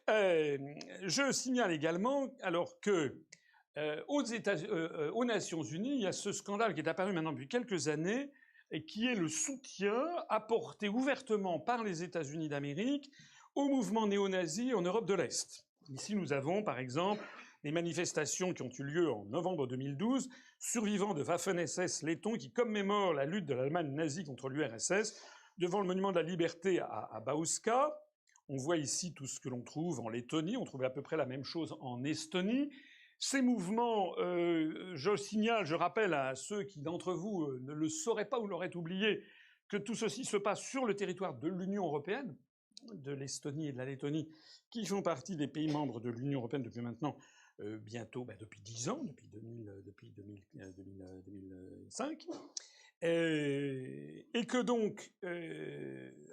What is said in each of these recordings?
Je signale également alors que aux Nations Unies, il y a ce scandale qui est apparu maintenant depuis quelques années et qui est le soutien apporté ouvertement par les États-Unis d'Amérique au mouvement néo-nazi en Europe de l'Est. Ici, nous avons par exemple les manifestations qui ont eu lieu en novembre 2012, survivants de Waffen-SS lettons qui commémorent la lutte de l'Allemagne nazie contre l'URSS devant le monument de la liberté à Bauska. On voit ici tout ce que l'on trouve en Lettonie, on trouvait à peu près la même chose en Estonie. Ces mouvements, je rappelle à ceux qui d'entre vous ne le sauraient pas ou l'auraient oublié, que tout ceci se passe sur le territoire de l'Union européenne, de l'Estonie et de la Lettonie, qui font partie des pays membres de l'Union européenne depuis maintenant bientôt, depuis 10 ans, depuis 2005. Et que donc,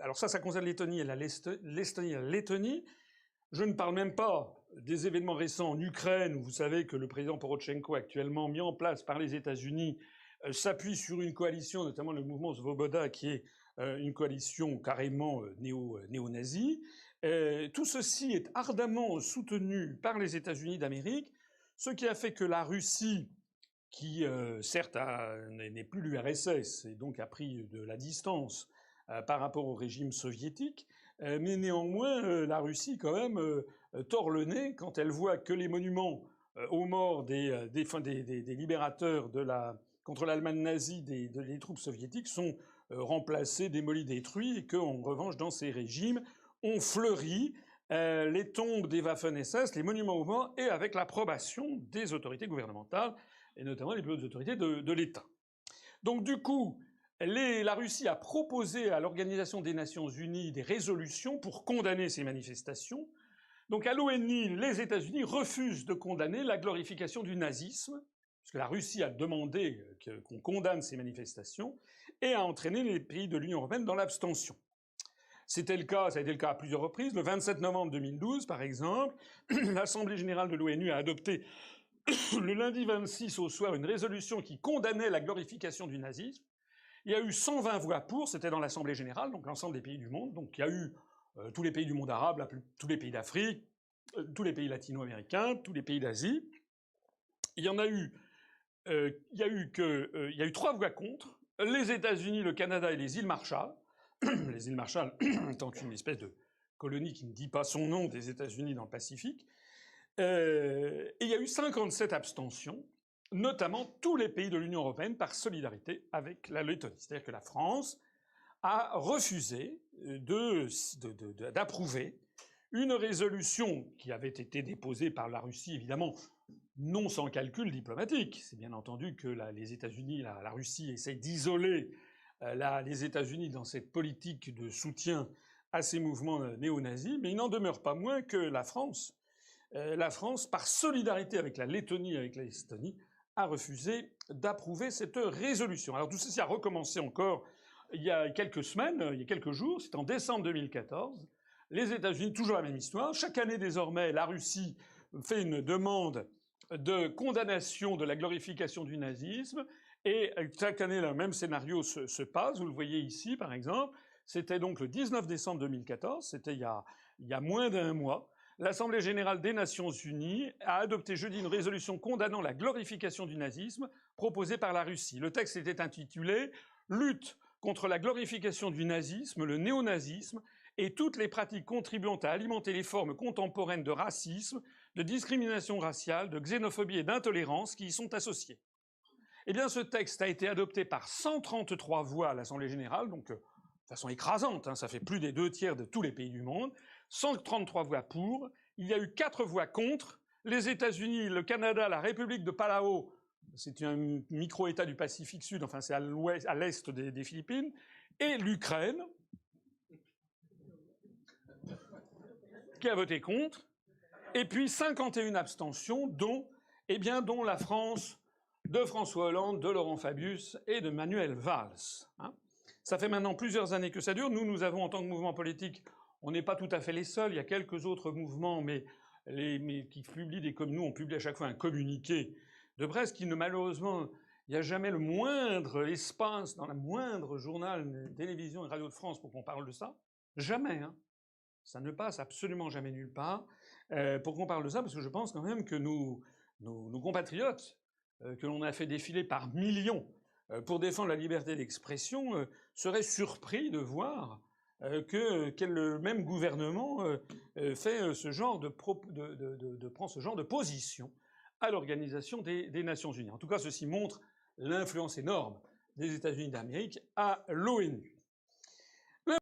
alors ça concerne l'Estonie et l'Estonie et la Lettonie. Je ne parle même pas des événements récents en Ukraine, où vous savez que le président Porochenko, actuellement mis en place par les États-Unis, s'appuie sur une coalition, notamment le mouvement Svoboda, qui est une coalition carrément néo-nazie. Tout ceci est ardemment soutenu par les États-Unis d'Amérique, ce qui a fait que la Russie, qui certes n'est plus l'URSS et donc a pris de la distance par rapport au régime soviétique, mais néanmoins la Russie quand même tord le nez quand elle voit que les monuments aux morts des libérateurs contre l'Allemagne nazie des troupes soviétiques sont remplacés, démolis, détruits, et qu'en revanche dans ces régimes on fleurit les tombes des Waffen-SS, les monuments aux morts, et avec l'approbation des autorités gouvernementales et notamment les plus hautes autorités de l'État. Donc du coup, la Russie a proposé à l'Organisation des Nations Unies des résolutions pour condamner ces manifestations. Donc à l'ONU, les États-Unis refusent de condamner la glorification du nazisme, puisque la Russie a demandé qu'on condamne ces manifestations, et a entraîné les pays de l'Union européenne dans l'abstention. C'était le cas, ça a été le cas à plusieurs reprises. Le 27 novembre 2012, par exemple, l'Assemblée générale de l'ONU a adopté le lundi 26 au soir une résolution qui condamnait la glorification du nazisme. Il y a eu 120 voix pour, c'était dans l'Assemblée générale, donc l'ensemble des pays du monde. Donc il y a eu tous les pays du monde arabe, tous les pays d'Afrique, tous les pays latino-américains, tous les pays d'Asie. Il y a eu 3 voix contre, les États-Unis, le Canada et les îles Marshall. Les îles Marshall étant une espèce de colonie qui ne dit pas son nom des États-Unis dans le Pacifique. Et il y a eu 57 abstentions, notamment tous les pays de l'Union européenne par solidarité avec la Lettonie. C'est-à-dire que la France a refusé d'approuver une résolution qui avait été déposée par la Russie, évidemment non sans calcul diplomatique. C'est bien entendu que les États-Unis, la Russie essaie d'isoler les États-Unis dans cette politique de soutien à ces mouvements néo-nazis, mais il n'en demeure pas moins que la France, par solidarité avec la Lettonie et avec l'Estonie, a refusé d'approuver cette résolution. Alors tout ceci a recommencé encore il y a quelques semaines, il y a quelques jours, c'est en décembre 2014. Les États-Unis, toujours la même histoire. Chaque année désormais, la Russie fait une demande de condamnation de la glorification du nazisme. Et chaque année, le même scénario se passe. Vous le voyez ici, par exemple. C'était donc le 19 décembre 2014, c'était il y a moins d'un mois. L'Assemblée générale des Nations unies a adopté jeudi une résolution condamnant la glorification du nazisme proposée par la Russie. Le texte était intitulé « Lutte contre la glorification du nazisme, le néonazisme et toutes les pratiques contribuant à alimenter les formes contemporaines de racisme, de discrimination raciale, de xénophobie et d'intolérance qui y sont associées ». Eh bien, ce texte a été adopté par 133 voix à l'Assemblée générale, donc de façon écrasante, ça fait plus des 2/3 de tous les pays du monde, 133 voix pour, il y a eu 4 voix contre, les États-Unis, le Canada, la République de Palau, c'est un micro-État du Pacifique Sud, enfin c'est à l'est des Philippines, et l'Ukraine, qui a voté contre, et puis 51 abstentions, dont la France de François Hollande, de Laurent Fabius et de Manuel Valls. Ça fait maintenant plusieurs années que ça dure. Nous avons, en tant que mouvement politique, on n'est pas tout à fait les seuls. Il y a quelques autres mouvements, mais qui publient comme nous, on publie à chaque fois un communiqué de presse qui, malheureusement, il n'y a jamais le moindre espace dans le moindre journal, télévision et radio de France pour qu'on parle de ça. Jamais, Ça ne passe absolument jamais nulle part. Pourquoi on parle de ça? Parce que je pense quand même que nos compatriotes, que l'on a fait défiler par millions pour défendre la liberté d'expression, seraient surpris de voir que le même gouvernement fait ce genre prend ce genre de position à l'Organisation des Nations Unies. En tout cas, ceci montre l'influence énorme des États-Unis d'Amérique à l'ONU.